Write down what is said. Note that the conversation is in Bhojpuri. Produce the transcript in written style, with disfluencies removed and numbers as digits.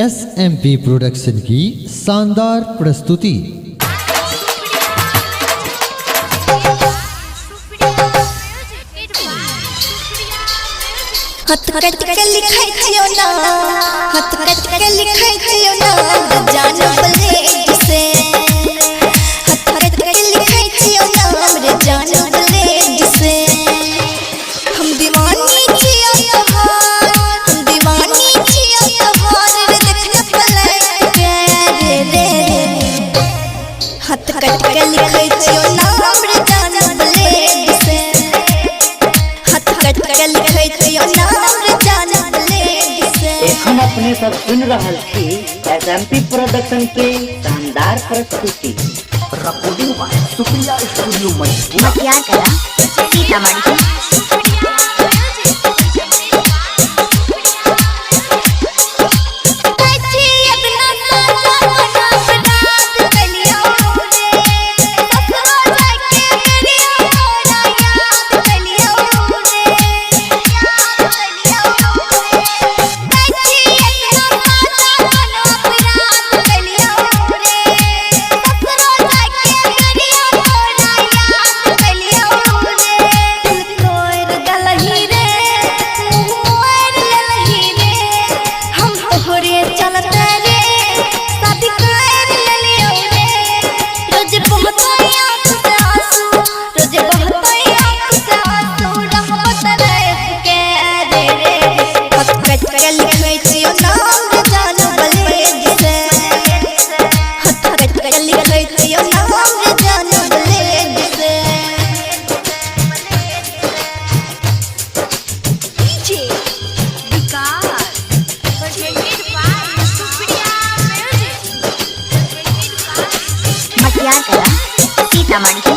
SMP प्रोडक्शन की शानदार प्रस्तुति। हाथ कट के लिखै छियो ना, हाथ कट के लिखै छियो ना, जान ब्लेड से हाथ कट के लिखै छियो ना, हमरे जान ब्लेड से। हम दीवानी छियो तोहार, हम दीवानी छियो तोहार, रे देखना पलट के रे रे। हाथ कट के लिखै छियो ना, हमरे जान ब्लेड से हाथ कट के लिखै छियो ना। हम अपने सब सुन रहल छी SMP प्रोडक्शन के शानदार प्रस्तुति। रिकॉर्डिंग बाय सुप्रिया स्टूडियो मटियार कला सीतामढ़ी। मटियार कला सीतामढ़ी।